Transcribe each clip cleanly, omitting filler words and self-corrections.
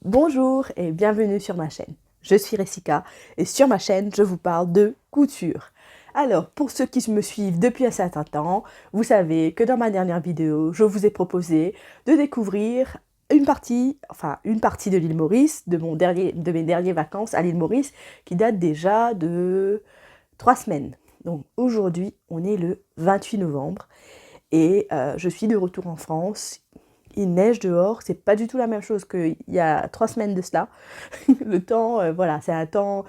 Bonjour et bienvenue sur ma chaîne. Je suis Ressika et sur ma chaîne, je vous parle de couture. Alors, pour ceux qui me suivent depuis un certain temps, vous savez que dans ma dernière vidéo, je vous ai proposé de découvrir une partie de l'île Maurice, de mes dernières vacances à l'île Maurice, qui date déjà de 3 semaines. Donc aujourd'hui, on est le 28 novembre et je suis de retour en France. Il neige dehors, c'est pas du tout la même chose qu'il y a 3 semaines de cela. Le temps, voilà, c'est un temps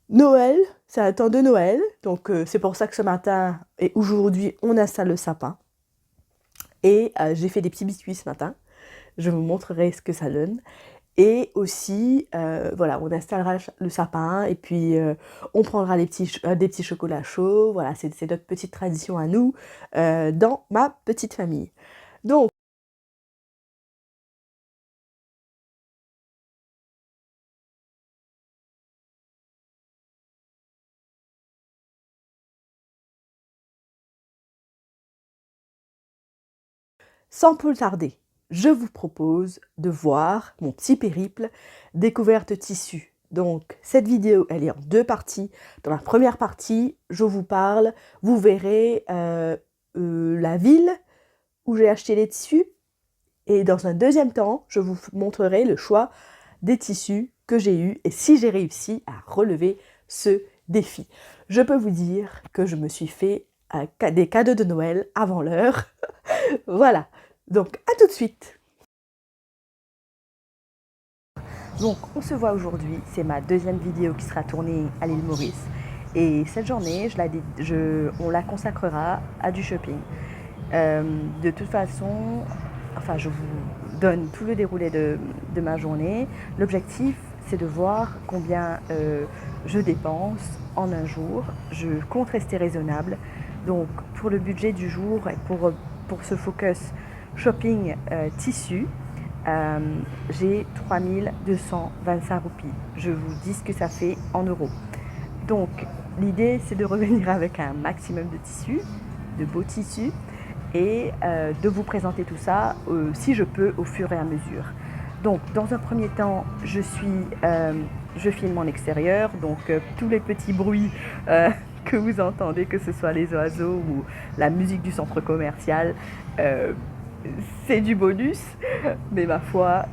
Noël, c'est un temps de Noël. Donc c'est pour ça que ce matin et aujourd'hui, on installe le sapin. Et j'ai fait des petits biscuits ce matin. Je vous montrerai ce que ça donne. Et aussi, voilà, on installera le sapin et puis on prendra des petits chocolats chauds. Voilà, c'est notre petite tradition à nous dans ma petite famille. Donc, sans plus tarder, je vous propose de voir mon petit périple découverte tissu. Donc cette vidéo, elle est en 2 parties. Dans la première partie, je vous parle, vous verrez la ville où j'ai acheté les tissus. Et dans un deuxième temps, je vous montrerai le choix des tissus que j'ai eu et si j'ai réussi à relever ce défi. Je peux vous dire que je me suis fait des cadeaux de Noël avant l'heure. Voilà, donc à tout de suite. Donc on se voit aujourd'hui, c'est ma deuxième vidéo qui sera tournée à l'île Maurice. Et cette journée, on la consacrera à du shopping. De toute façon, enfin je vous donne tout le déroulé de ma journée. L'objectif, c'est de voir combien je dépense en un jour. Je compte rester raisonnable. Donc pour le budget du jour et pour ce focus shopping tissu, j'ai 3225 roupies. Je vous dis ce que ça fait en euros. Donc l'idée, c'est de revenir avec un maximum de tissus, de beaux tissus, et de vous présenter tout ça, si je peux, au fur et à mesure. Donc dans un premier temps, je filme en extérieur, donc tous les petits bruits que vous entendez, que ce soit les oiseaux ou la musique du centre commercial, c'est du bonus, mais ma foi,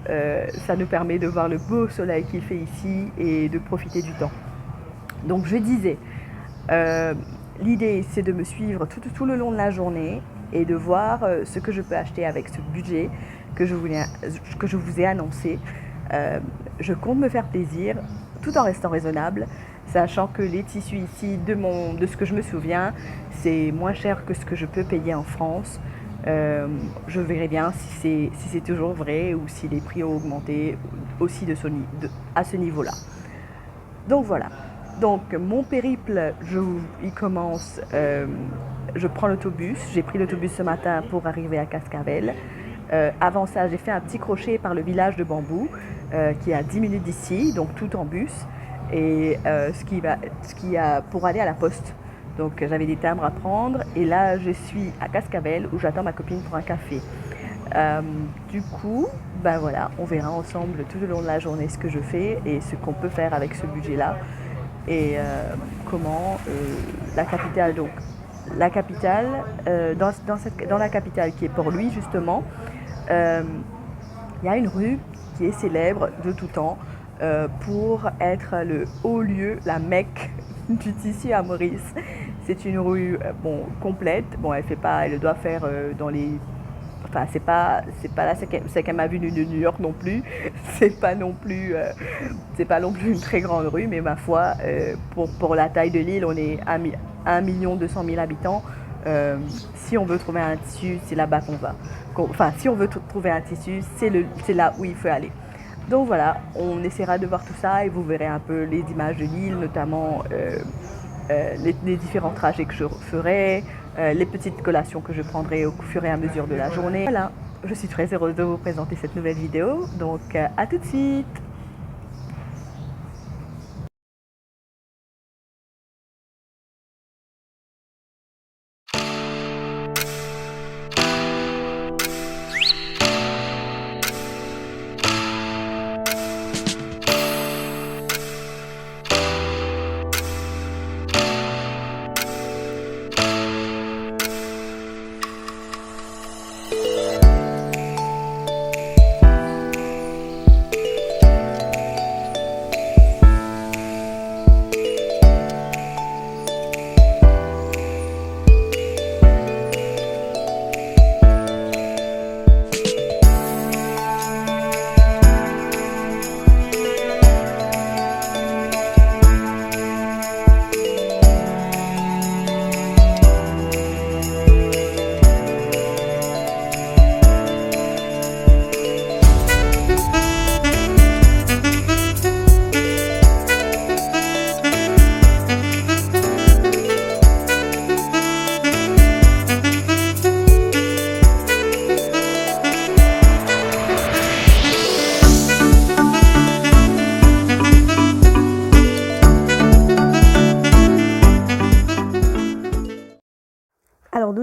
ça nous permet de voir le beau soleil qu'il fait ici et de profiter du temps. Donc je disais, l'idée c'est de me suivre tout le long de la journée et de voir ce que je peux acheter avec ce budget que je vous ai annoncé. Je compte me faire plaisir tout en restant raisonnable, sachant que les tissus ici, de ce que je me souviens, c'est moins cher que ce que je peux payer en France. Je verrai bien si c'est toujours vrai ou si les prix ont augmenté aussi à ce niveau-là. Donc voilà. Donc mon périple, il commence, je prends l'autobus. J'ai pris l'autobus ce matin pour arriver à Cascavel. Avant ça, j'ai fait un petit crochet par le village de Bambou, qui est à 10 minutes d'ici, donc tout en bus. Et pour aller à la poste. Donc j'avais des timbres à prendre et là je suis à Cascavel où j'attends ma copine pour un café. Du coup, ben voilà, on verra ensemble tout au long de la journée ce que je fais et ce qu'on peut faire avec ce budget-là et comment la capitale, donc la capitale, dans la capitale qui est Port-Louis justement, il y a une rue qui est célèbre de tout temps pour être le haut lieu, la Mecque du tissu à Maurice. C'est une rue complète. Bon, elle doit faire dans les. Enfin, c'est pas la 5e avenue de New York non plus. C'est pas non plus une très grande rue, mais ma foi, pour la taille de l'île, on est à 1 200 000 habitants. Si on veut trouver un tissu, c'est là-bas qu'on va. Enfin, si on veut trouver un tissu, c'est là où il faut aller. Donc voilà, on essaiera de voir tout ça et vous verrez un peu les images de l'île, notamment les différents trajets que je ferai, les petites collations que je prendrai au fur et à mesure de la journée. Voilà, je suis très heureuse de vous présenter cette nouvelle vidéo, donc à tout de suite.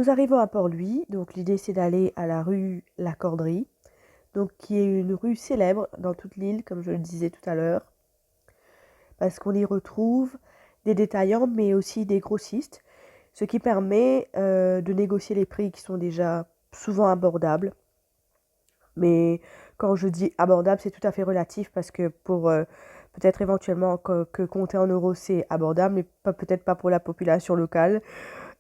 nous arrivons à Port-Louis. Donc l'idée c'est d'aller à la rue La Corderie, donc qui est une rue célèbre dans toute l'île, comme je le disais tout à l'heure, parce qu'on y retrouve des détaillants, mais aussi des grossistes, ce qui permet de négocier les prix qui sont déjà souvent abordables. Mais quand je dis abordable, c'est tout à fait relatif parce que pour peut-être éventuellement que compter en euros, c'est abordable, mais peut-être pas pour la population locale.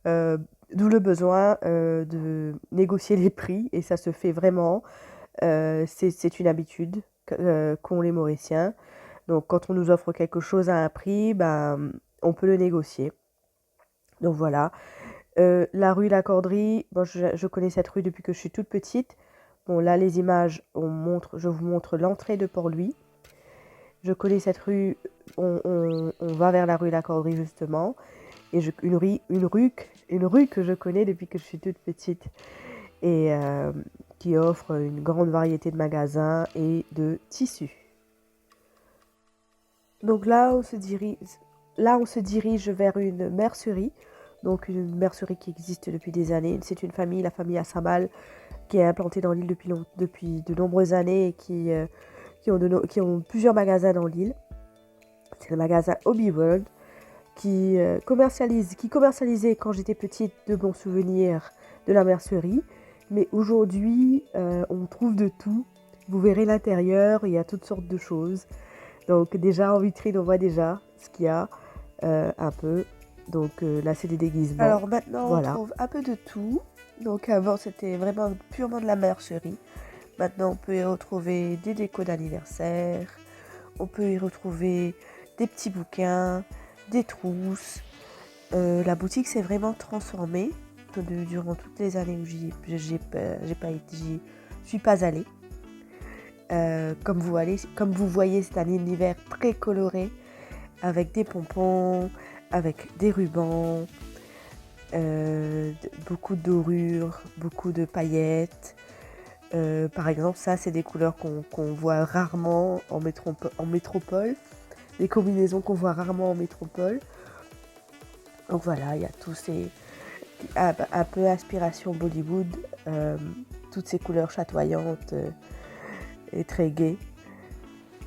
Euh, D'où le besoin de négocier les prix et ça se fait vraiment. C'est une habitude qu'ont les Mauriciens. Donc quand on nous offre quelque chose à un prix, ben, on peut le négocier. Donc voilà. La rue La Corderie, bon, je connais cette rue depuis que je suis toute petite. Bon, là, les images, je vous montre l'entrée de Port-Louis. Je connais cette rue, on va vers la rue La Corderie justement. Et une rue que je connais depuis que je suis toute petite et qui offre une grande variété de magasins et de tissus. Donc là, on se dirige vers une mercerie. Donc une mercerie qui existe depuis des années. C'est une famille, la famille Assamal, qui est implantée dans l'île depuis de nombreuses années et qui ont plusieurs magasins dans l'île. C'est le magasin Hobby World qui commercialisait quand j'étais petite de bons souvenirs de la mercerie. Mais aujourd'hui, on trouve de tout. Vous verrez l'intérieur, il y a toutes sortes de choses. Donc déjà en vitrine, on voit déjà ce qu'il y a un peu. Donc là, c'est des déguisements. Alors maintenant, voilà. On trouve un peu de tout. Donc avant, c'était vraiment purement de la mercerie. Maintenant, on peut y retrouver des décos d'anniversaire. On peut y retrouver des petits bouquins, des trousses. La boutique s'est vraiment transformée durant toutes les années où j'y suis pas allée. Comme vous voyez, c'est un univers très coloré avec des pompons, avec des rubans, beaucoup de dorures, beaucoup de paillettes. Par exemple, ça, c'est des couleurs qu'on voit rarement en métropole, des combinaisons qu'on voit rarement en métropole. Donc voilà, il y a tous ces un peu inspiration Bollywood, toutes ces couleurs chatoyantes et très gaies,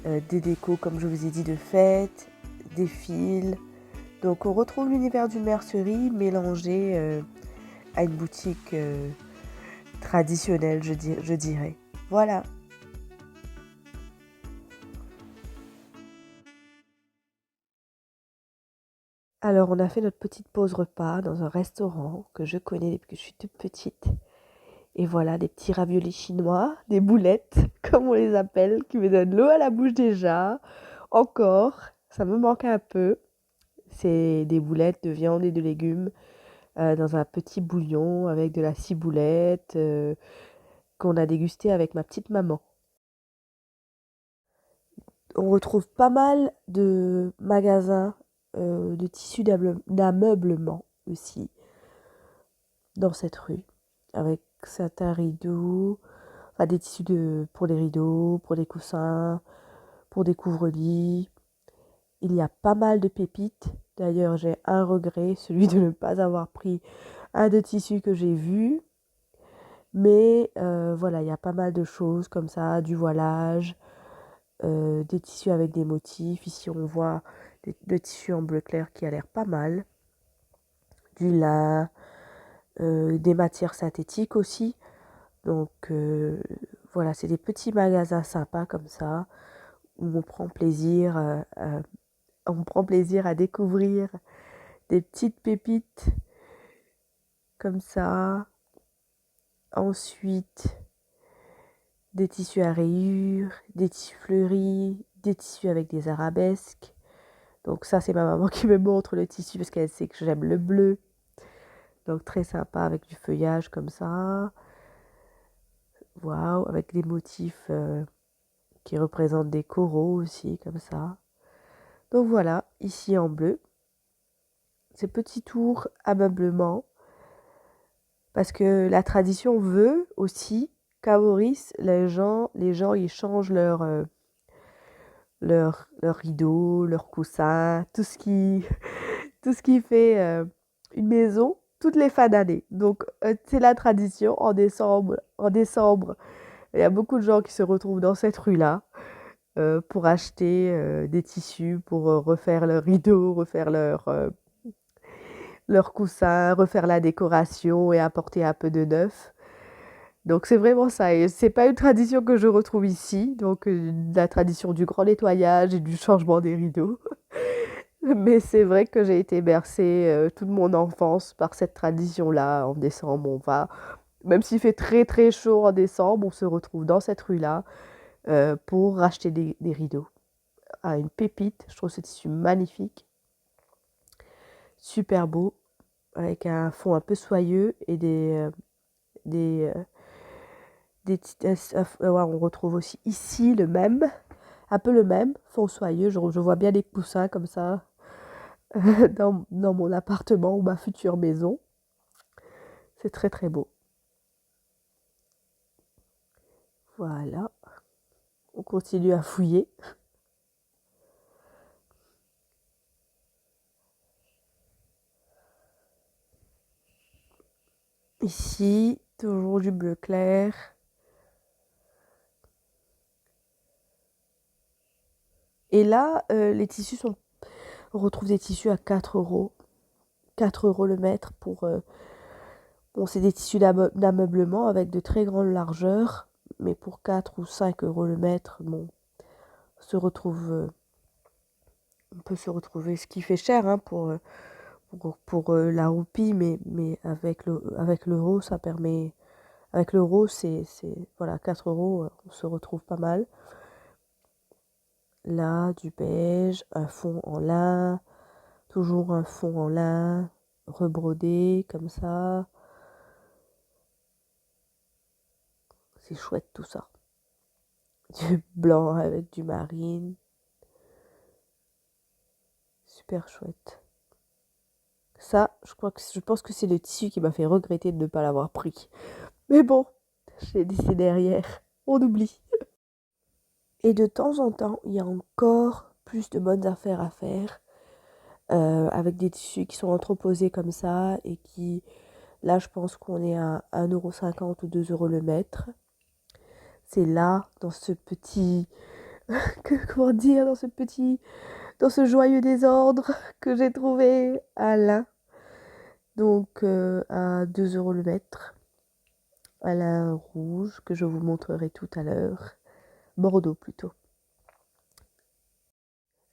des décos comme je vous ai dit de fête, des fils. Donc on retrouve l'univers d'une mercerie mélangé à une boutique traditionnelle, je dirais. Voilà. Alors on a fait notre petite pause repas dans un restaurant que je connais depuis que je suis toute petite. Et voilà, des petits raviolis chinois, des boulettes, comme on les appelle, qui me donnent l'eau à la bouche déjà. Encore, ça me manque un peu. C'est des boulettes de viande et de légumes dans un petit bouillon avec de la ciboulette qu'on a dégusté avec ma petite maman. On retrouve pas mal de magasins de tissus d'ameublement aussi dans cette rue, avec certains rideaux, enfin des tissus pour les rideaux, pour des coussins, pour des couvre-lits. Il y a pas mal de pépites. D'ailleurs, j'ai un regret, celui de ne pas avoir pris un de tissus que j'ai vu. Mais voilà, il y a pas mal de choses comme ça, du voilage, des tissus avec des motifs. Ici, on voit le tissu en bleu clair qui a l'air pas mal. Du lin, des matières synthétiques aussi. Donc voilà, c'est des petits magasins sympas comme ça, où on prend plaisir à découvrir des petites pépites comme ça. Ensuite, des tissus à rayures, des tissus fleuris, des tissus avec des arabesques. Donc ça, c'est ma maman qui me montre le tissu parce qu'elle sait que j'aime le bleu. Donc très sympa avec du feuillage comme ça. Waouh, avec des motifs qui représentent des coraux aussi comme ça. Donc voilà, ici en bleu. Ce petit tour ameublement. Parce que la tradition veut aussi qu'à Maurice, les gens ils changent leur rideau, leur coussin, tout ce qui, tout ce qui fait une maison toutes les fins d'année. Donc, c'est la tradition. En décembre, il y a beaucoup de gens qui se retrouvent dans cette rue-là pour acheter des tissus, pour refaire leurs rideaux, refaire leurs coussins, refaire la décoration et apporter un peu de neuf. Donc c'est vraiment ça. Et c'est pas une tradition que je retrouve ici, donc la tradition du grand nettoyage et du changement des rideaux. Mais c'est vrai que j'ai été bercée toute mon enfance par cette tradition-là. En décembre, même s'il fait très très chaud en décembre, on se retrouve dans cette rue-là pour racheter des rideaux. Ah, une pépite, je trouve ce tissu magnifique, super beau, avec un fond un peu soyeux et des, ouais, on retrouve aussi ici un peu le même fond soyeux. Je vois bien les coussins comme ça dans mon appartement ou ma future maison. C'est très très beau. Voilà, on continue à fouiller. Ici, toujours du bleu clair. Et là, les tissus sont... On retrouve des tissus à 4 euros. 4 euros le mètre pour... Bon, c'est des tissus d'ameublement avec de très grandes largeurs. Mais pour 4 ou 5 euros le mètre, bon, on se retrouve... on peut se retrouver, ce qui fait cher hein, pour la roupie, mais avec l'euro, ça permet... Avec l'euro, voilà, 4 euros, on se retrouve pas mal. Là, du beige, un fond en lin, toujours un fond en lin, rebrodé, comme ça. C'est chouette tout ça. Du blanc avec du marine. Super chouette. Ça, je pense que c'est le tissu qui m'a fait regretter de ne pas l'avoir pris. Mais bon, j'ai laissé derrière. On oublie. Et de temps en temps, il y a encore plus de bonnes affaires à faire. Avec des tissus qui sont entreposés comme ça et qui, là, je pense qu'on est à 1,50 € ou 2 euros le mètre. C'est là, dans ce petit, comment dire, dans ce joyeux désordre que j'ai trouvé à Lin. Donc, à 2 euros le mètre. À Lin rouge, que je vous montrerai tout à l'heure. Bordeaux plutôt.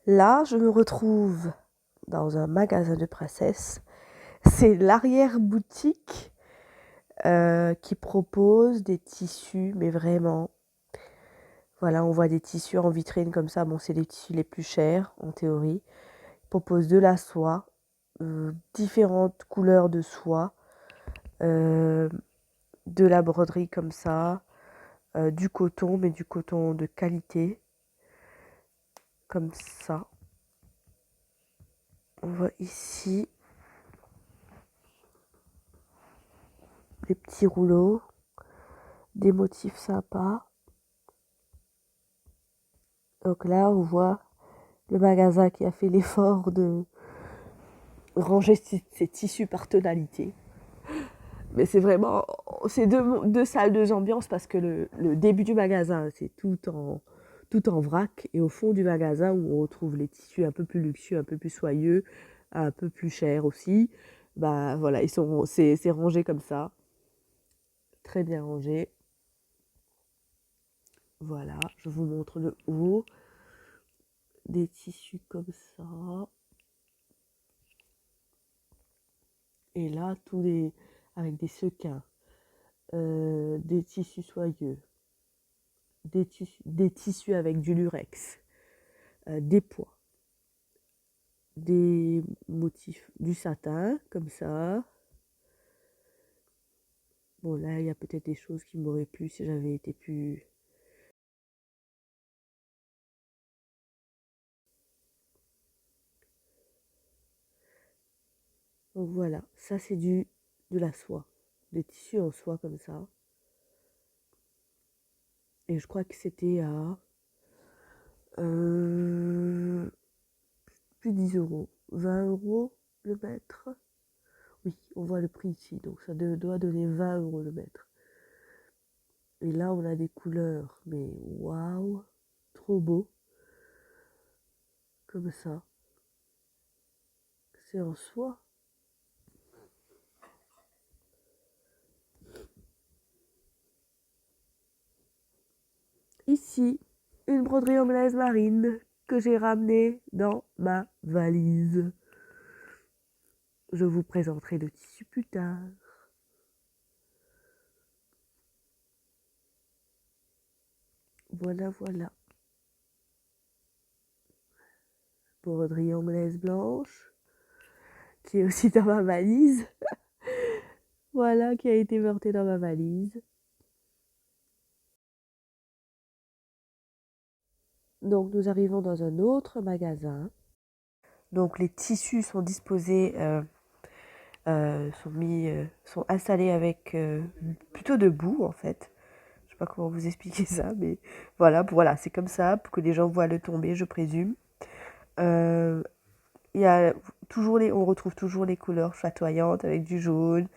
Là, je me retrouve dans un magasin de princesse. C'est l'arrière-boutique qui propose des tissus, mais vraiment, voilà, on voit des tissus en vitrine comme ça. Bon, c'est les tissus les plus chers, en théorie. Ils proposent de la soie, différentes couleurs de soie, de la broderie comme ça, du coton, mais du coton de qualité, comme ça. On voit ici des petits rouleaux, des motifs sympas. Donc là, on voit le magasin qui a fait l'effort de ranger ses tissus par tonalité. Mais c'est vraiment, c'est deux salles, deux ambiances parce que le début du magasin, c'est tout en vrac. Et au fond du magasin, où on retrouve les tissus un peu plus luxueux, un peu plus soyeux, un peu plus chers aussi, bah voilà, c'est rangé comme ça. Très bien rangé. Voilà, je vous montre le haut. Des tissus comme ça. Et là, avec des sequins, des tissus soyeux, des tissus avec du lurex, des pois, des motifs, du satin, comme ça. Bon, là, il y a peut-être des choses qui m'auraient plu si j'avais été plus... Donc voilà, ça c'est de la soie, des tissus en soie comme ça. Et je crois que c'était à plus de 10 euros, 20 € le mètre. Oui, on voit le prix ici, donc ça doit donner 20 € le mètre. Et là, on a des couleurs, mais waouh, trop beau, comme ça. C'est en soie. Ici, une broderie anglaise marine que j'ai ramenée dans ma valise. Je vous présenterai le tissu plus tard. Voilà, voilà. Broderie anglaise blanche, qui est aussi dans ma valise. Voilà, qui a été portée dans ma valise. Donc, nous arrivons dans un autre magasin. Donc, les tissus sont disposés, sont installés avec plutôt debout, en fait. Je sais pas comment vous expliquer ça, mais voilà, c'est comme ça, pour que les gens voient le tomber, je présume. Il y a on retrouve toujours les couleurs chatoyantes avec du jaune.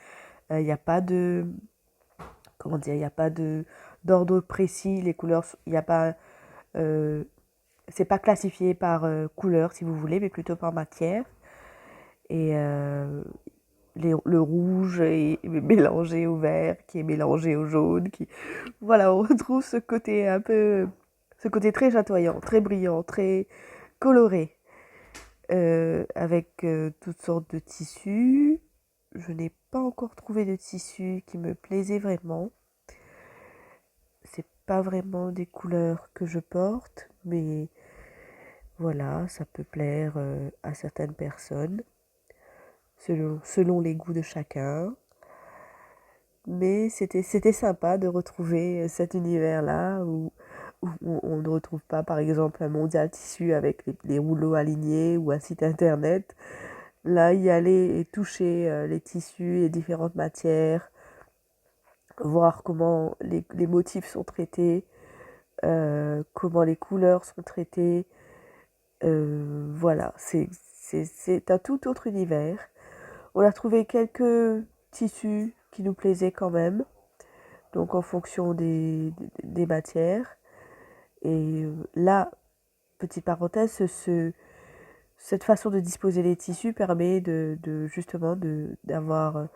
Il n'y a pas de, comment dire, il n'y a pas d'ordre précis. Les couleurs, il n'y a pas, c'est pas classifié par couleur si vous voulez, mais plutôt par matière. Et le rouge est mélangé au vert, qui est mélangé au jaune, voilà, on retrouve ce côté ce côté très chatoyant, très brillant, très coloré, avec toutes sortes de tissus. Je n'ai pas encore trouvé de tissu qui me plaisait vraiment. C'est pas vraiment des couleurs que je porte, mais voilà, ça peut plaire à certaines personnes, selon les goûts de chacun. Mais c'était sympa de retrouver cet univers-là où on ne retrouve pas, par exemple, un mondial tissu avec les rouleaux alignés ou un site internet. Là, y aller et toucher les tissus et différentes matières, voir comment les motifs sont traités, comment les couleurs sont traitées. Voilà, c'est un tout autre univers. On a trouvé quelques tissus qui nous plaisaient quand même, donc en fonction des matières. Et là, petite parenthèse, cette façon de disposer les tissus permet justement d'avoir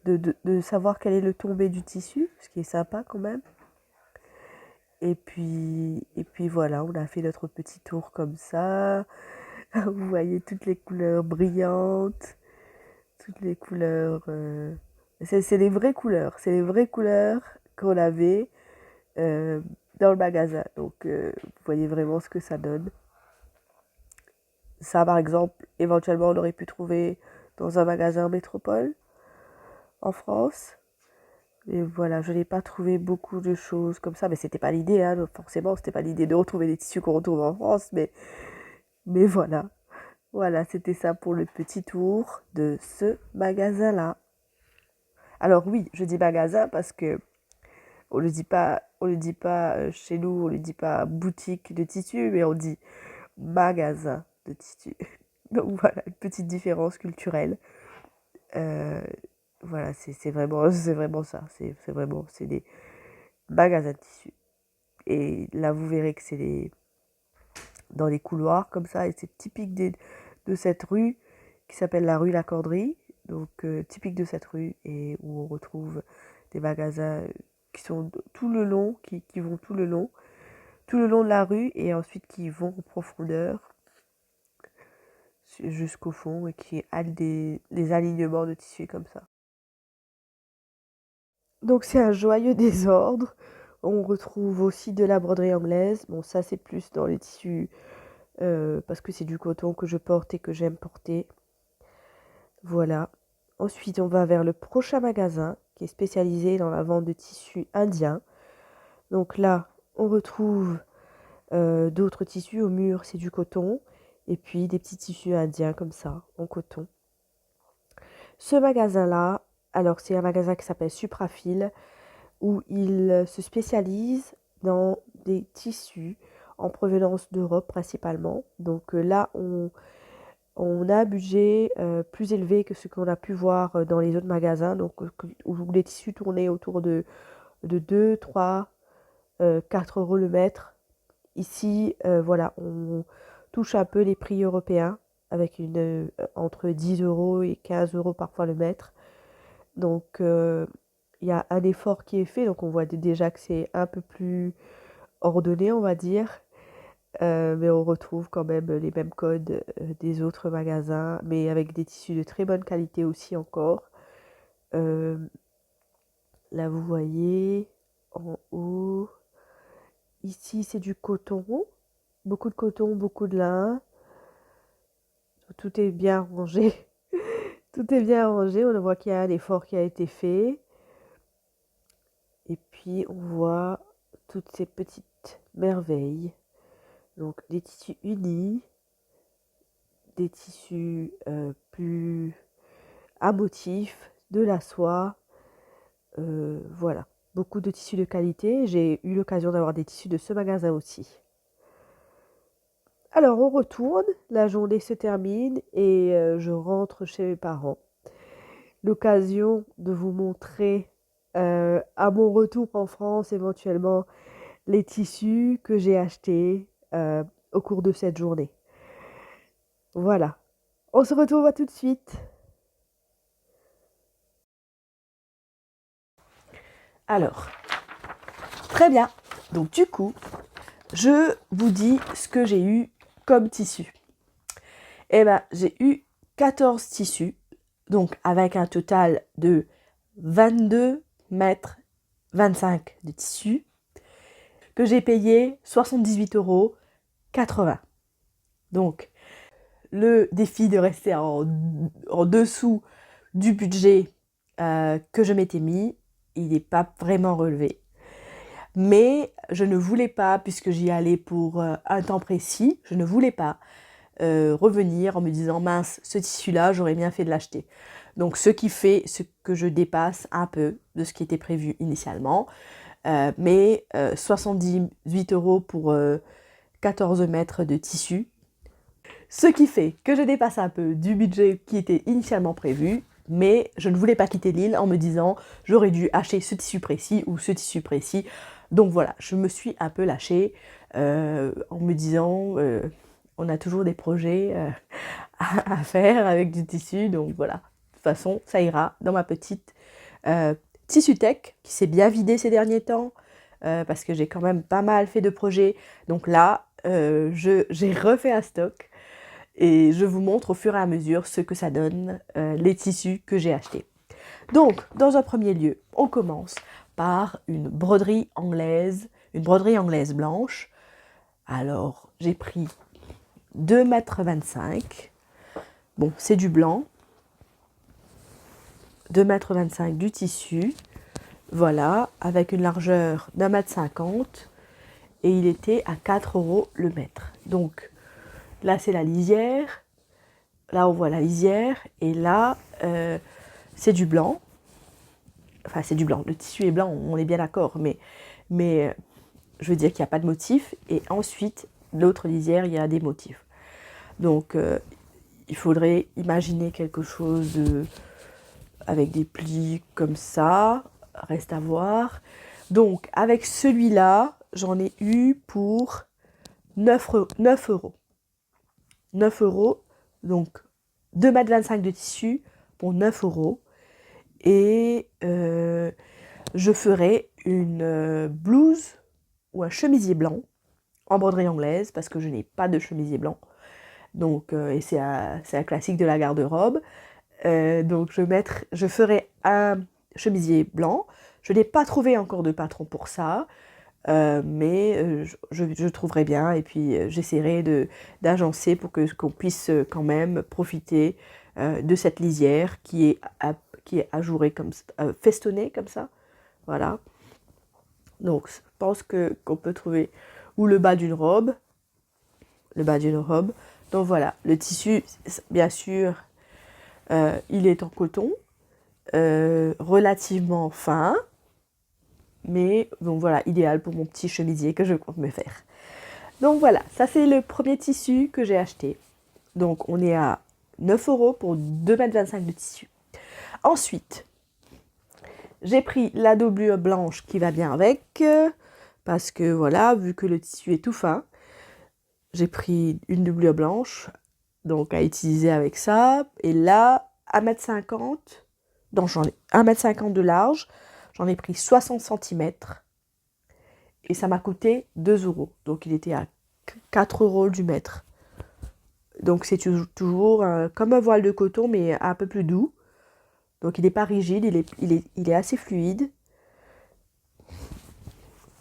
de savoir quel est le tombé du tissu, ce qui est sympa quand même. Et puis voilà, on a fait notre petit tour comme ça. Vous voyez toutes les couleurs brillantes, toutes les couleurs. C'est les vraies couleurs qu'on avait euh, dans le magasin. Donc vous voyez vraiment ce que ça donne. Ça, par exemple, éventuellement, on aurait pu trouver dans un magasin métropole en France. Et voilà, je n'ai pas trouvé beaucoup de choses comme ça, mais c'était pas l'idée, hein, forcément, c'était pas l'idée de retrouver les tissus qu'on retrouve en France, mais voilà. Voilà, c'était ça pour le petit tour de ce magasin-là. Alors oui, je dis magasin parce que on le dit pas chez nous, on le dit pas boutique de tissus, mais on dit magasin de tissus. Donc voilà, une petite différence culturelle. Euh, voilà, c'est vraiment ça. C'est des magasins de tissus. Et là, vous verrez que dans les couloirs comme ça, et c'est typique de cette rue qui s'appelle la rue La Corderie, donc typique de cette rue, et où on retrouve des magasins qui sont tout le long, qui vont tout le long de la rue, et ensuite qui vont en profondeur jusqu'au fond, et qui a des alignements de tissus comme ça. Donc c'est un joyeux désordre. On retrouve aussi de la broderie anglaise. Bon, ça c'est plus dans les tissus parce que c'est du coton que je porte et que j'aime porter. Voilà. Ensuite, on va vers le prochain magasin qui est spécialisé dans la vente de tissus indiens. Donc là, on retrouve d'autres tissus au mur, c'est du coton. Et puis des petits tissus indiens comme ça, en coton. Ce magasin-là, alors c'est un magasin qui s'appelle Suprafil, où il se spécialise dans des tissus en provenance d'Europe principalement. Donc là, on a un budget plus élevé que ce qu'on a pu voir dans les autres magasins, donc où les tissus tournaient autour de 2, 3, 4 euros le mètre. Ici, voilà, on touche un peu les prix européens avec entre 10 euros et 15 euros parfois le mètre. Donc, il y a un effort qui est fait, donc on voit déjà que c'est un peu plus ordonné, on va dire. Mais on retrouve quand même les mêmes codes des autres magasins, mais avec des tissus de très bonne qualité aussi encore. Euh, Là, vous voyez, en haut, ici c'est du coton, beaucoup de coton, beaucoup de lin. Tout est bien rangé. Tout est bien rangé, on voit qu'il y a un effort qui a été fait. Et puis on voit toutes ces petites merveilles. Donc des tissus unis, des tissus plus à motifs, de la soie. Voilà, beaucoup de tissus de qualité. J'ai eu l'occasion d'avoir des tissus de ce magasin aussi. Alors on retourne, la journée se termine et je rentre chez mes parents. L'occasion de vous montrer à mon retour en France éventuellement les tissus que j'ai achetés au cours de cette journée. Voilà, on se retrouve à tout de suite. Alors, très bien. Donc du coup, je vous dis ce que j'ai eu comme tissu. Eh ben, j'ai eu 14 tissus, donc avec un total de 22 mètres 25 de tissu, que j'ai payé 78,80 €. Donc, le défi de rester en dessous du budget que je m'étais mis, il n'est pas vraiment relevé. Mais je ne voulais pas, puisque j'y allais pour un temps précis, je ne voulais pas revenir en me disant mince, ce tissu-là, j'aurais bien fait de l'acheter. Donc ce qui fait ce que je dépasse un peu de ce qui était prévu initialement. Mais 78 € pour 14 mètres de tissu. Ce qui fait que je dépasse un peu du budget qui était initialement prévu, mais je ne voulais pas quitter l'île en me disant j'aurais dû acheter ce tissu précis ou ce tissu précis. Donc voilà, je me suis un peu lâchée en me disant on a toujours des projets à faire avec du tissu, donc voilà. De toute façon, ça ira dans ma petite tissu tech qui s'est bien vidée ces derniers temps parce que j'ai quand même pas mal fait de projets. Donc là, j'ai refait un stock. Et je vous montre au fur et à mesure ce que ça donne, les tissus que j'ai achetés. Donc, dans un premier lieu, on commence par une broderie anglaise blanche. Alors, j'ai pris 2,25 m. Bon, c'est du blanc. 2,25 m du tissu. Voilà, avec une largeur d'1,50 m. Et il était à 4 € le mètre. Donc, là, c'est la lisière. Là, on voit la lisière. Et là, c'est du blanc. Enfin, c'est du blanc. Le tissu est blanc, on est bien d'accord. Mais je veux dire qu'il n'y a pas de motif. Et ensuite, l'autre lisière, il y a des motifs. Donc, il faudrait imaginer quelque chose avec des plis comme ça. Reste à voir. Donc, avec celui-là, j'en ai eu pour 9 €. 9 €, donc 2,25 m de tissu pour 9 €. Et je ferai une blouse ou un chemisier blanc en broderie anglaise parce que je n'ai pas de chemisier blanc. Donc, et c'est un classique de la garde-robe. Donc je ferai un chemisier blanc. Je n'ai pas trouvé encore de patron pour ça. Mais je trouverai bien et puis j'essaierai d'agencer pour qu'on puisse quand même profiter de cette lisière qui est ajourée comme festonnée comme ça. Voilà. Donc je pense qu'on peut trouver ou le bas d'une robe. Donc voilà, le tissu, bien sûr, il est en coton, relativement fin. Mais bon voilà, idéal pour mon petit chemisier que je compte me faire. Donc voilà, ça c'est le premier tissu que j'ai acheté. Donc on est à 9 € pour 2,25 m de tissu. Ensuite, j'ai pris la doublure blanche qui va bien avec, parce que voilà, vu que le tissu est tout fin, j'ai pris une doublure blanche, donc à utiliser avec ça. Et là, 1,50 m, donc j'en ai 1,50 m de large, j'en ai pris 60 cm. Et ça m'a coûté 2 €. Donc il était à 4 € du mètre. Donc c'est toujours comme un voile de coton, mais un peu plus doux. Donc il n'est pas rigide, il est assez fluide.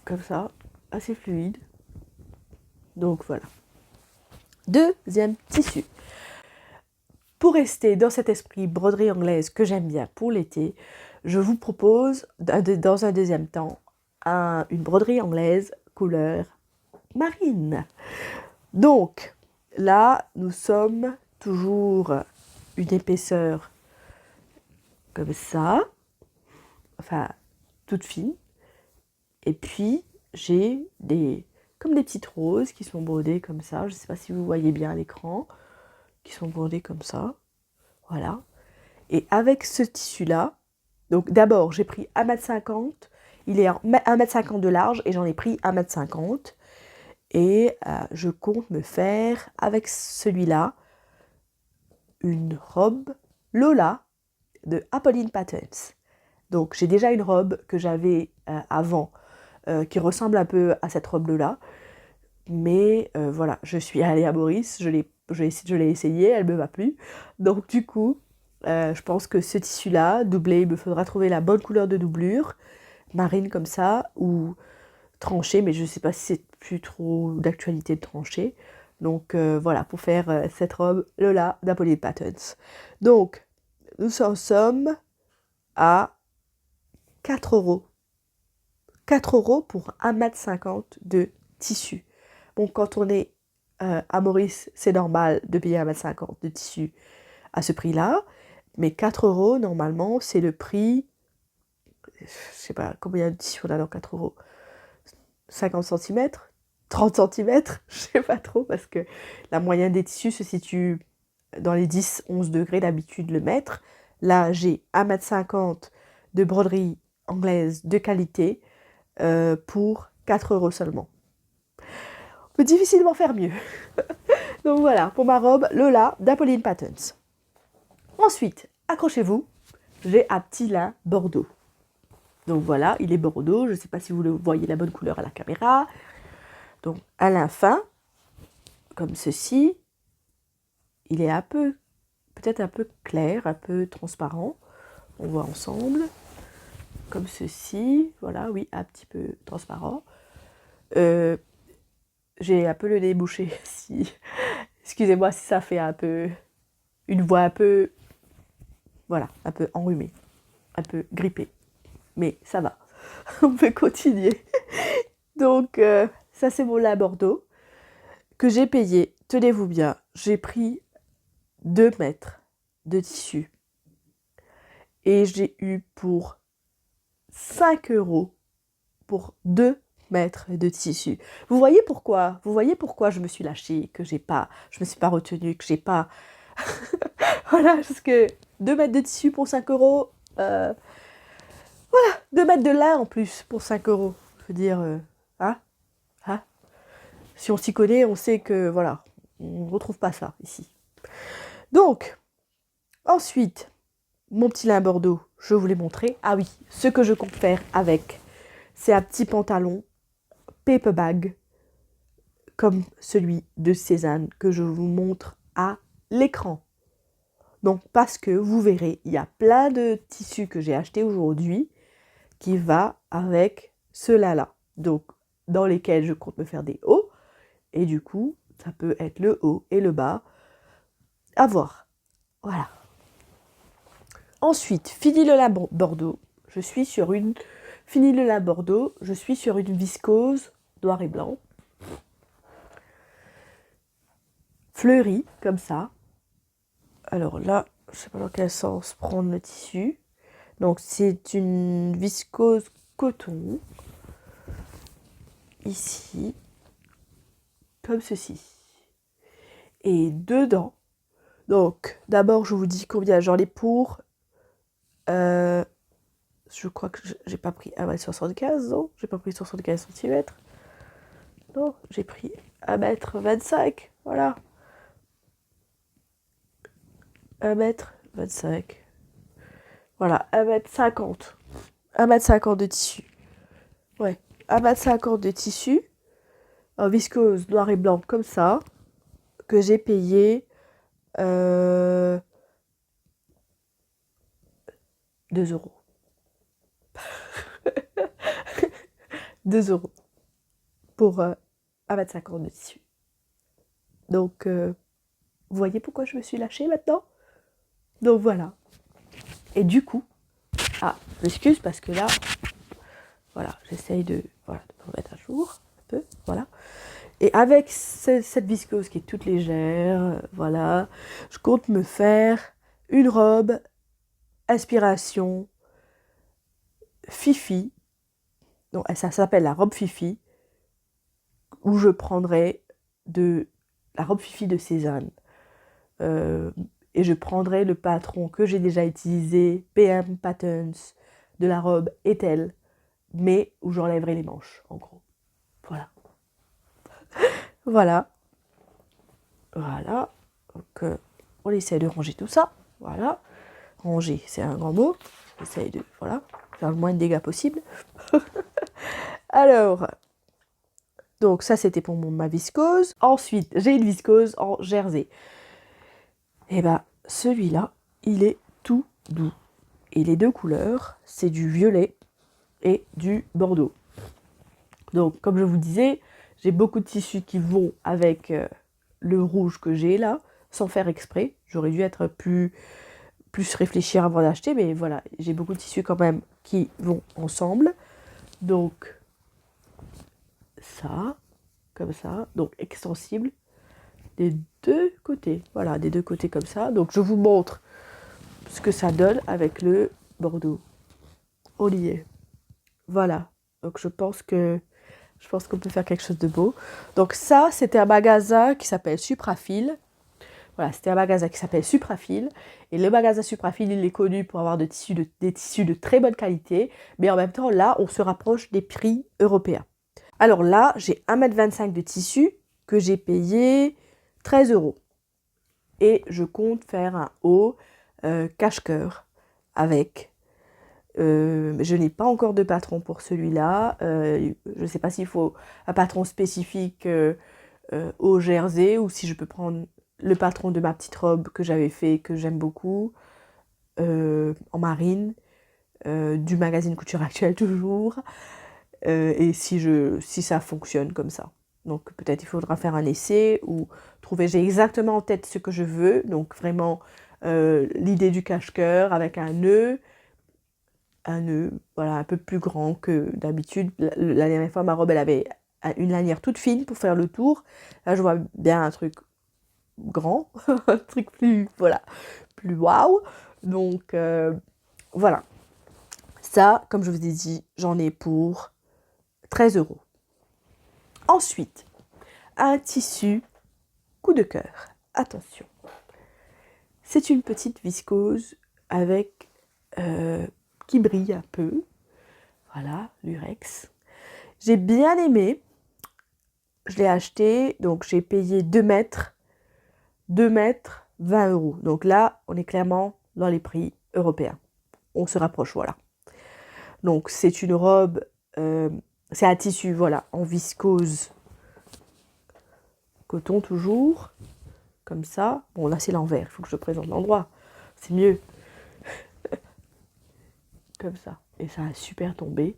Comme ça, assez fluide. Donc voilà. Deuxième tissu. Pour rester dans cet esprit broderie anglaise que j'aime bien pour l'été, je vous propose dans un deuxième temps une broderie anglaise couleur marine. Donc là, nous sommes toujours une épaisseur comme ça, enfin toute fine. Et puis j'ai comme des petites roses qui sont brodées comme ça. Je ne sais pas si vous voyez bien à l'écran, qui sont brodées comme ça. Voilà. Et avec ce tissu-là, donc d'abord j'ai pris 1,50 m, il est 1,50 m de large et j'en ai pris 1,50 m. Et je compte me faire avec celui-là une robe Lola de Apolline Patterns. Donc j'ai déjà une robe que j'avais avant qui ressemble un peu à cette robe-là. Mais voilà, je suis allée à Maurice, je l'ai essayé, elle ne me va plus. Donc du coup, je pense que ce tissu-là, doublé, il me faudra trouver la bonne couleur de doublure, marine comme ça, ou tranché, mais je ne sais pas si c'est plus trop d'actualité de trancher. Donc voilà, pour faire cette robe Lola d'Apolline Patterns. Donc, nous en sommes à 4 €. 4 € pour 1,50 m de tissu. Bon, quand on est à Maurice, c'est normal de payer 1,50 m de tissu à ce prix-là. Mais 4 € normalement, c'est le prix. Je sais pas combien de tissu on a dans 4 €. 50 cm, 30 cm, je sais pas trop, parce que la moyenne des tissus se situe dans les 10-11 degrés d'habitude le mètre. Là, j'ai 1,50 m de broderie anglaise de qualité pour 4 € seulement. On peut difficilement faire mieux. Donc voilà, pour ma robe Lola d'Apolline Patterns. Ensuite, accrochez-vous, j'ai un petit lin bordeaux. Donc voilà, il est bordeaux, je ne sais pas si vous le voyez la bonne couleur à la caméra. Donc un lin fin, comme ceci. Il est peut-être un peu clair, un peu transparent. On voit ensemble, comme ceci. Voilà, oui, un petit peu transparent. J'ai un peu le nez bouché, si... Excusez-moi si ça fait un peu... Une voix un peu... Voilà, un peu enrhumée, un peu grippée. Mais ça va, on peut continuer. Donc, ça c'est mon lin bordeaux que j'ai payé, tenez-vous bien, j'ai pris 2 mètres de tissu. Et j'ai eu pour 5 € pour 2 mètres de tissu. Vous voyez pourquoi je me suis lâchée, je me suis pas retenue, que j'ai pas... Voilà, parce que 2 mètres de tissu pour 5 €, voilà, 2 mètres de lin en plus pour 5 €. Je veux dire, hein. Si on s'y connaît, on sait que, voilà, on ne retrouve pas ça ici. Donc, ensuite, mon petit lin bordeaux, je vous l'ai montré. Ah oui, ce que je compte faire avec, c'est un petit pantalon paper bag, comme celui de Cézanne que je vous montre à l'écran. Donc, parce que vous verrez, il y a plein de tissus que j'ai achetés aujourd'hui qui va avec cela-là. Donc, dans lesquels je compte me faire des hauts. Et du coup, ça peut être le haut et le bas. À voir. Voilà. Ensuite, fini le lin bordeaux. Je suis sur une viscose noir et blanc. Fleurie, comme ça. Alors là, je ne sais pas dans quel sens prendre le tissu. Donc, c'est une viscose coton. Ici. Comme ceci. Et dedans, Donc, d'abord, je vous dis combien j'en ai pour. Je crois que j'ai pas pris 1,75 m, non? J'ai pas pris 75 cm. Non, j'ai pris 1,25 m, voilà. 1,25 m. Voilà, 1,50 m. 1,50 m de tissu. Ouais, 1,50 m de tissu. En viscose noir et blanc comme ça. Que j'ai payé 2 euros. 2 euros pour 1,25 m de tissu. Donc, vous voyez pourquoi je me suis lâchée maintenant? Donc voilà. Et du coup, je m'excuse parce que là, voilà, j'essaye de me remettre à jour un peu, voilà. Et avec cette viscose qui est toute légère, voilà, je compte me faire une robe inspiration Fifi. Donc ça s'appelle la robe Fifi, où je prendrai la robe Fifi de Cézanne. Et je prendrai le patron que j'ai déjà utilisé, PM Patterns, de la robe Ethel, mais où j'enlèverai les manches, en gros. Voilà. Voilà. Voilà. Donc, on essaie de ranger tout ça. Voilà. Ranger, c'est un grand mot. On essaye de, voilà, faire le moins de dégâts possible. Alors, donc ça, c'était pour ma viscose. Ensuite, j'ai une viscose en jersey. Et ben, celui-là, il est tout doux. Et les deux couleurs, c'est du violet et du bordeaux. Donc, comme je vous disais, j'ai beaucoup de tissus qui vont avec le rouge que j'ai là, sans faire exprès. J'aurais dû être plus réfléchir avant d'acheter, mais voilà, j'ai beaucoup de tissus quand même qui vont ensemble. Donc, ça, comme ça, donc extensible, des deux côtés. Voilà, des deux côtés comme ça. Donc, je vous montre ce que ça donne avec le bordeaux. On y est. Voilà. Donc, je pense qu'on peut faire quelque chose de beau. Donc ça, c'était un magasin qui s'appelle Suprafil. Voilà, c'était un magasin qui s'appelle Suprafil. Et le magasin Suprafil, il est connu pour avoir des tissus de très bonne qualité. Mais en même temps, là, on se rapproche des prix européens. Alors là, j'ai 1,25 m de tissu que j'ai payé 13 euros. Et je compte faire un haut cache-cœur avec. Je n'ai pas encore de patron pour celui-là. Je ne sais pas s'il faut un patron spécifique au jersey ou si je peux prendre le patron de ma petite robe que j'avais fait, que j'aime beaucoup, en marine, du magazine Couture Actuelle toujours, et si ça fonctionne comme ça. Donc peut-être il faudra faire un essai ou trouver, j'ai exactement en tête ce que je veux, donc vraiment l'idée du cache-cœur avec un nœud, voilà, un peu plus grand que d'habitude. La dernière fois, ma robe, elle avait une lanière toute fine pour faire le tour. Là, je vois bien un truc grand, un truc plus, voilà, plus waouh. Donc, voilà. Ça, comme je vous ai dit, j'en ai pour 13 euros. Ensuite, un tissu coup de cœur. Attention. C'est une petite viscose avec qui brille un peu. Voilà, l'Urex. J'ai bien aimé. Je l'ai acheté, donc j'ai payé 2 mètres, 20 euros. Donc là, on est clairement dans les prix européens. On se rapproche, voilà. Donc c'est une robe, c'est un tissu, voilà, en viscose coton toujours, comme ça. Bon, là c'est l'envers, il faut que je présente l'endroit. C'est mieux. Comme ça. Et ça a super tombé.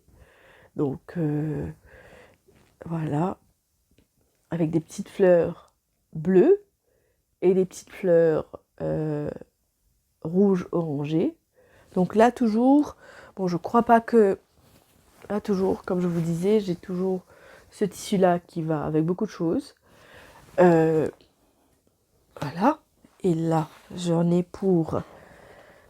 Donc voilà, avec des petites fleurs bleues et des petites fleurs rouges orangées. Donc là toujours, bon, je crois pas que là toujours, comme je vous disais, j'ai toujours ce tissu là qui va avec beaucoup de choses. Voilà. Et là, j'en ai pour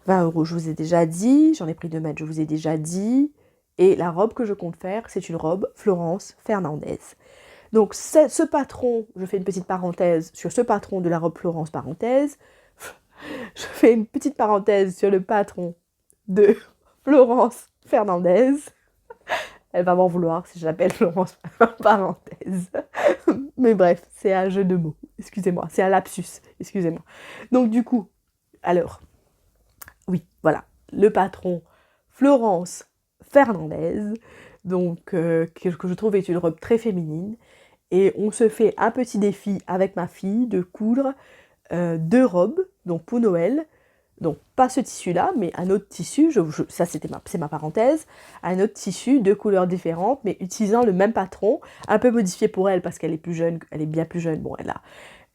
20 euros, je vous ai déjà dit. J'en ai pris 2 mètres, je vous ai déjà dit. Et la robe que je compte faire, c'est une robe Florence Fernandez. Donc ce patron, je fais une petite parenthèse sur ce patron de la robe Florence parenthèse. je fais une petite parenthèse sur le patron de Florence Fernandez. Elle va m'en vouloir si je l'appelle Florence parenthèse. Mais bref, c'est un jeu de mots. Excusez-moi, c'est un lapsus. Excusez-moi. Donc du coup, alors, oui, voilà, le patron Florence Fernandez, donc que je trouve est une robe très féminine. Et on se fait un petit défi avec ma fille de coudre 2 robes, donc pour Noël. Donc pas ce tissu-là, mais un autre tissu, ça c'est ma parenthèse, un autre tissu de couleurs différentes, mais utilisant le même patron, un peu modifié pour elle parce qu'elle est plus jeune, elle est bien plus jeune, bon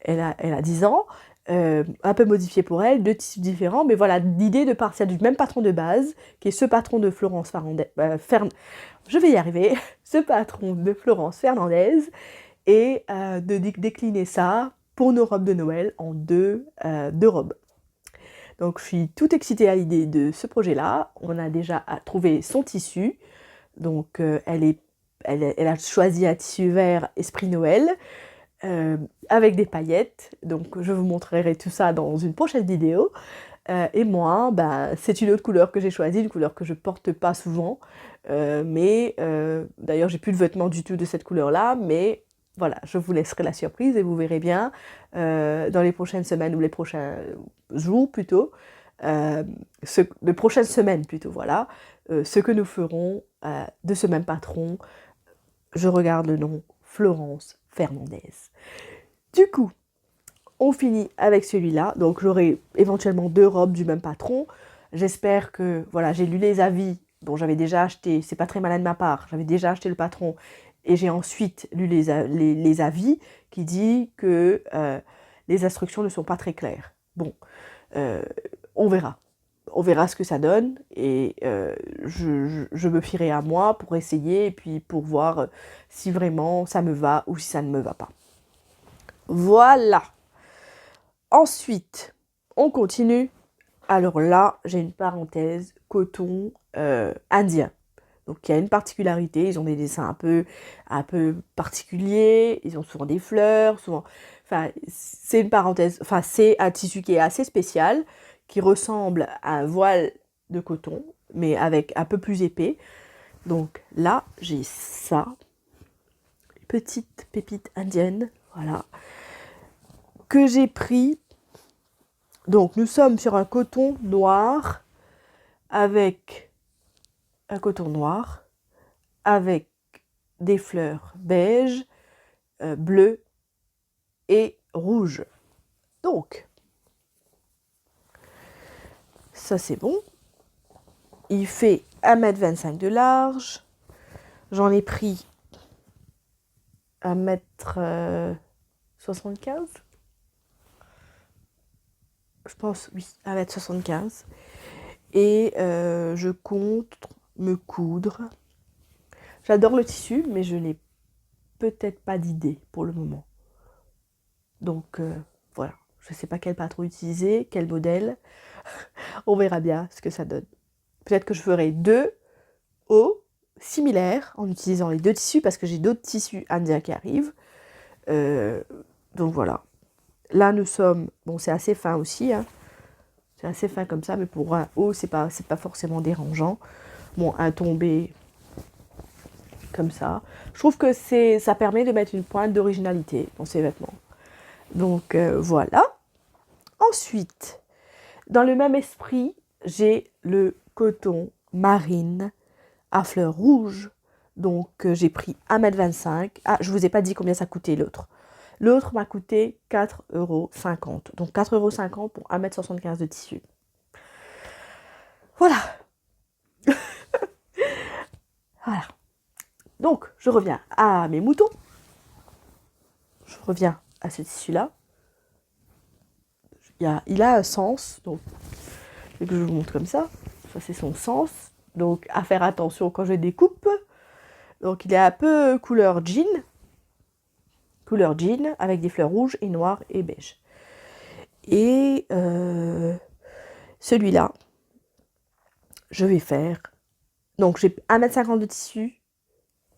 elle a 10 ans, un peu modifié pour elle, 2 tissus différents, mais voilà, l'idée de partir du même patron de base, qui est ce patron de Florence je vais y arriver, ce patron de Florence Fernandez, et de décliner ça pour nos robes de Noël en deux robes. Donc je suis toute excitée à l'idée de ce projet-là. On a déjà trouvé son tissu. Donc elle a choisi un tissu vert Esprit Noël avec des paillettes. Donc je vous montrerai tout ça dans une prochaine vidéo. Et moi, c'est une autre couleur que j'ai choisie, une couleur que je porte pas souvent. Mais d'ailleurs, j'ai plus de vêtements du tout de cette couleur-là. Mais voilà, je vous laisserai la surprise et vous verrez bien dans les prochaines semaines ou les prochains jours plutôt, les prochaines semaines plutôt, voilà, ce que nous ferons de ce même patron. Je regarde le nom, Florence Fernandez. Du coup, on finit avec celui-là, donc j'aurai éventuellement 2 robes du même patron. J'espère que, voilà, j'ai lu les avis dont j'avais déjà acheté, c'est pas très malin de ma part, j'avais déjà acheté le patron et j'ai ensuite lu les avis qui disent que les instructions ne sont pas très claires. Bon, on verra. On verra ce que ça donne et je me fierai à moi pour essayer et puis pour voir si vraiment ça me va ou si ça ne me va pas. Voilà. Ensuite, on continue. Alors là, j'ai une parenthèse, coton indien. Donc il y a une particularité, ils ont des dessins un peu particuliers, ils ont souvent des fleurs, souvent... Enfin, c'est une parenthèse, enfin c'est un tissu qui est assez spécial, qui ressemble à un voile de coton, mais avec un peu plus épais. Donc là, j'ai ça, petite pépite indienne, voilà, que j'ai pris. Donc nous sommes sur un coton noir, avec un coton noir, avec des fleurs beige, bleu et rouge. Donc, ça c'est bon. Il fait 1,25 m de large. J'en ai pris 1,75 m. Je pense, oui, 1,75 m. Et je compte me coudre. J'adore le tissu, mais je n'ai peut-être pas d'idée pour le moment. Donc voilà, je ne sais pas quel patron utiliser, quel modèle. On verra bien ce que ça donne. Peut-être que je ferai 2 hauts similaires en utilisant les 2 tissus parce que j'ai d'autres tissus indiens qui arrivent. Donc voilà. Là nous sommes, bon c'est assez fin aussi, hein. C'est assez fin comme ça, mais pour un haut c'est pas forcément dérangeant. Bon, un tombé comme ça. Je trouve que ça permet de mettre une pointe d'originalité dans ces vêtements. Donc voilà. Ensuite, dans le même esprit, j'ai le coton marine à fleurs rouges. Donc j'ai pris 1,25 m. Ah, je ne vous ai pas dit combien ça coûtait l'autre. L'autre m'a coûté 4,50 €. Donc 4,50 € pour 1,75 m de tissu. Voilà. Voilà. Donc je reviens à mes moutons. Je reviens à ce tissu-là. Il a un sens, donc je vais que je vous montre comme ça. Ça c'est son sens. Donc à faire attention quand je découpe. Donc il est un peu couleur jean avec des fleurs rouges et noires et beige. Et celui-là, je vais faire. Donc j'ai 1,50 m de tissu,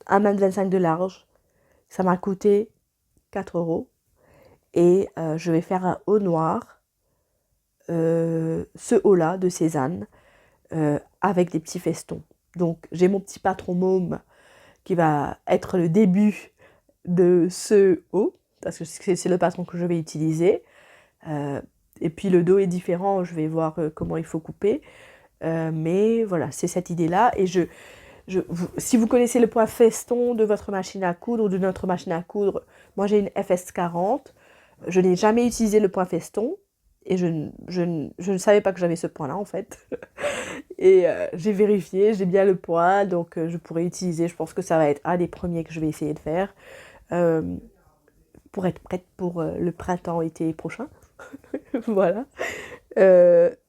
1,25 m de large. Ça m'a coûté 4 €. Et je vais faire un haut noir ce haut-là de Cézanne avec des petits festons. Donc j'ai mon petit patron môme qui va être le début de ce haut, parce que c'est le patron que je vais utiliser. Et puis le dos est différent, je vais voir comment il faut couper. Mais voilà, c'est cette idée-là. Et si vous connaissez le point feston de votre machine à coudre ou de notre machine à coudre, moi j'ai une FS40. Je n'ai jamais utilisé le point feston. Et je ne savais pas que j'avais ce point-là en fait. Et j'ai vérifié, j'ai bien le point, donc je pourrais utiliser. Je pense que ça va être un des premiers que je vais essayer de faire pour être prête pour le printemps-été prochain. Voilà.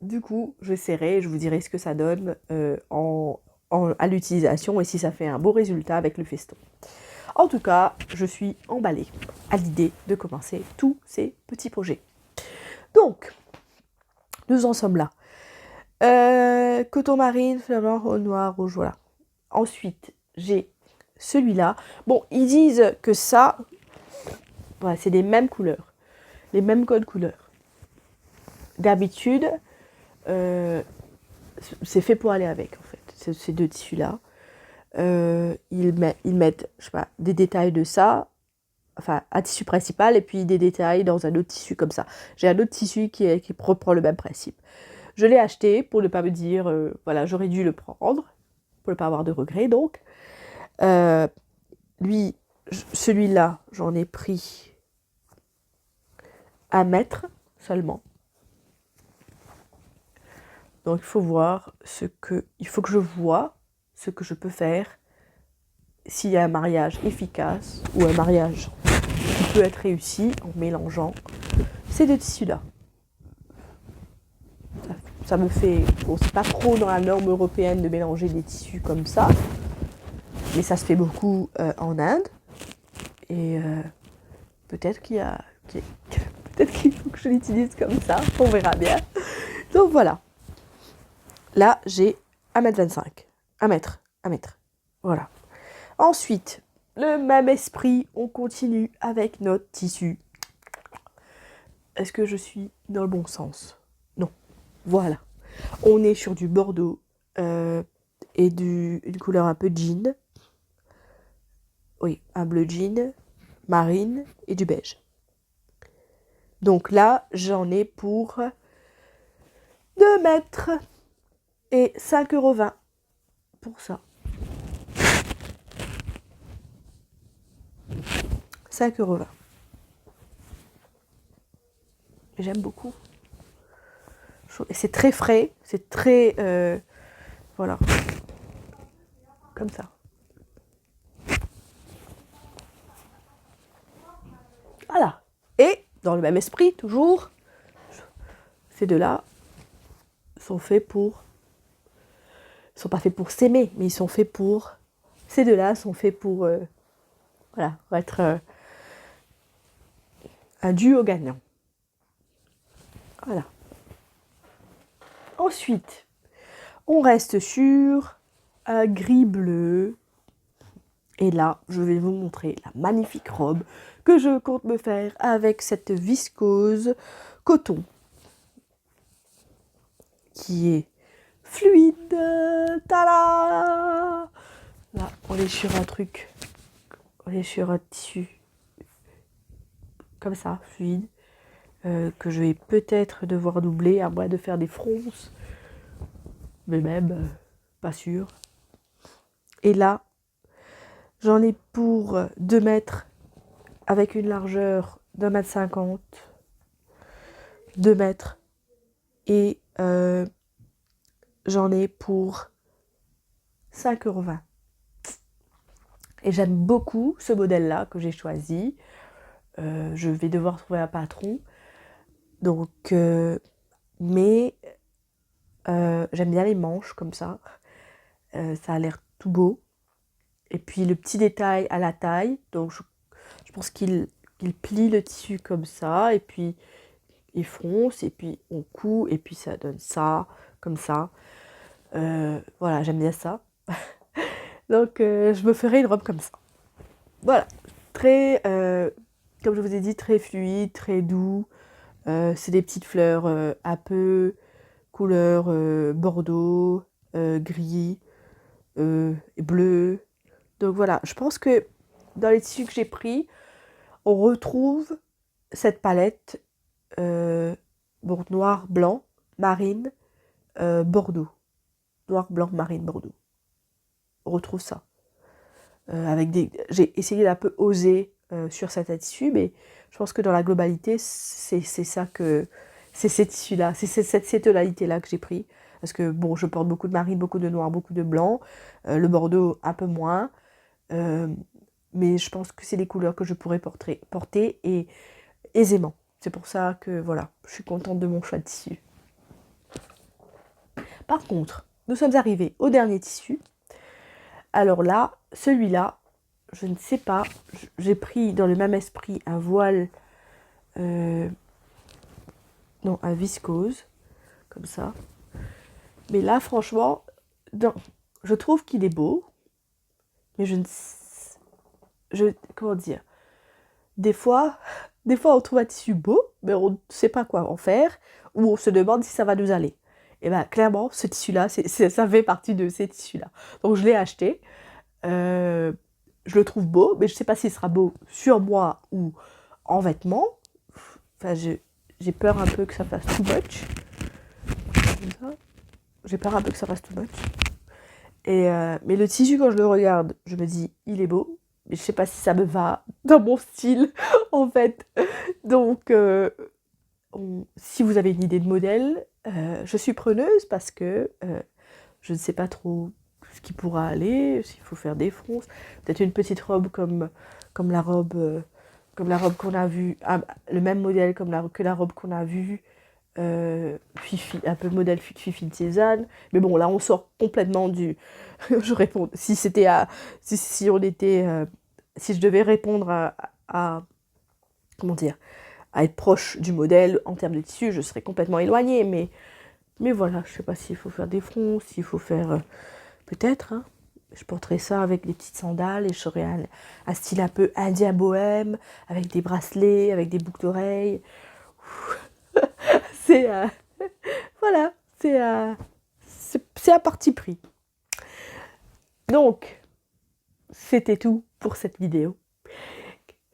Du coup, j'essaierai et je vous dirai ce que ça donne à l'utilisation et si ça fait un beau résultat avec le feston. En tout cas, je suis emballée à l'idée de commencer tous ces petits projets. Donc, nous en sommes là. Coton marine, flamand, au noir, rouge, voilà. Ensuite, j'ai celui-là. Bon, ils disent que ça, voilà, c'est les mêmes couleurs, les mêmes codes couleurs. D'habitude, c'est fait pour aller avec, en fait, ces deux tissus-là. Ils mettent, je sais pas, des détails de ça, enfin, un tissu principal, et puis des détails dans un autre tissu comme ça. J'ai un autre tissu qui reprend le même principe. Je l'ai acheté pour ne pas me dire, voilà, j'aurais dû le prendre, pour ne pas avoir de regrets, donc. Celui-là, j'en ai pris 1 mètre seulement. Donc il faut que je vois ce que je peux faire s'il y a un mariage efficace ou un mariage qui peut être réussi en mélangeant ces deux tissus-là. Ça me fait... Bon, c'est pas trop dans la norme européenne de mélanger des tissus comme ça, mais ça se fait beaucoup en Inde. Et peut-être peut-être qu'il faut que je l'utilise comme ça, on verra bien. Donc voilà. Là, j'ai 1,25 m. 1 mètre. Voilà. Ensuite, le même esprit, on continue avec notre tissu. Est-ce que je suis dans le bon sens? Non. Voilà. On est sur du bordeaux et une couleur un peu jean. Oui, un bleu jean, marine et du beige. Donc là, j'en ai pour 2 mètres et 5,20 € pour ça. 5,20 €. J'aime beaucoup. Et c'est très frais, c'est très... voilà. Comme ça. Voilà. Et, dans le même esprit, toujours, ces deux-là sont faits pour... Ils ne sont pas faits pour s'aimer, mais ils sont faits pour... Ces deux-là sont faits pour... voilà, pour être un duo gagnant. Voilà. Ensuite, on reste sur un gris-bleu. Et là, je vais vous montrer la magnifique robe que je compte me faire avec cette viscose coton qui est fluide. Tada! Là, on est sur un truc, on est sur un tissu comme ça, fluide, que je vais peut-être devoir doubler à moins de faire des fronces, mais même pas sûr. Et là, j'en ai pour 2 mètres avec une largeur d'1,50 m, 2 mètres, et j'en ai pour 5,20 €. Et j'aime beaucoup ce modèle-là que j'ai choisi. Je vais devoir trouver un patron. Donc, mais j'aime bien les manches comme ça. Ça a l'air tout beau. Et puis le petit détail à la taille. Donc je pense qu'il plie le tissu comme ça. Et puis il fronce. Et puis on coud. Et puis ça donne ça, comme ça. Voilà, j'aime bien ça. Donc je me ferai une robe comme ça. Voilà. Très, comme je vous ai dit, très fluide, très doux. C'est des petites fleurs un peu couleur bordeaux, gris, et bleu. Donc voilà, je pense que dans les tissus que j'ai pris, on retrouve cette palette bon, noir, blanc, marine, bordeaux. Noir, blanc, marine, bordeaux. On retrouve ça. J'ai essayé d'un peu oser sur certains tissus, mais je pense que dans la globalité, c'est ça que... C'est ces tissus-là, c'est ces tonalités-là que j'ai pris. Parce que bon, je porte beaucoup de marine, beaucoup de noir, beaucoup de blanc. Le bordeaux, un peu moins. Euh, mais je pense que c'est des couleurs que je pourrais porter et aisément. C'est pour ça que voilà, je suis contente de mon choix de tissu. Par contre, nous sommes arrivés au dernier tissu. Alors là, celui-là, je ne sais pas, j'ai pris dans le même esprit un voile, non, un viscose, comme ça. Mais là, franchement, non, je trouve qu'il est beau, mais comment dire, des fois, on trouve un tissu beau, mais on ne sait pas quoi en faire, ou on se demande si ça va nous aller. Et bien, clairement, ce tissu-là, ça fait partie de ces tissus-là. Donc, je l'ai acheté. Je le trouve beau, mais je ne sais pas s'il sera beau sur moi ou en vêtements. Enfin, j'ai peur un peu que ça fasse too much. Comme ça. J'ai peur un peu que ça fasse too much. Mais le tissu, quand je le regarde, je me dis, il est beau. Mais je ne sais pas si ça me va dans mon style, en fait. Donc, si vous avez une idée de modèle, je suis preneuse parce que je ne sais pas trop ce qui pourra aller, s'il faut faire des fronces. Peut-être une petite robe comme la robe qu'on a vue, le même modèle que la robe qu'on a vue, Fifi, un peu modèle Fifi de Cézanne. Mais bon, là, on sort complètement du... je réponds, si c'était si on était... si je devais répondre comment dire, à être proche du modèle en termes de tissu, je serais complètement éloignée. Mais voilà, je sais pas s'il faut faire des fronts, s'il faut faire... peut-être, hein. Je porterais ça avec des petites sandales et j'aurais un style un peu indien bohème, avec des bracelets, avec des boucles d'oreilles. C'est... voilà, c'est un parti pris. Donc, c'était tout pour cette vidéo.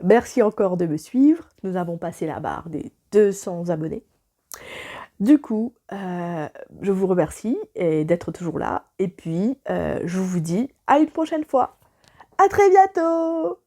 Merci encore de me suivre. Nous avons passé la barre des 200 abonnés. Du coup, je vous remercie d'être toujours là. Et puis, je vous dis à une prochaine fois. À très bientôt!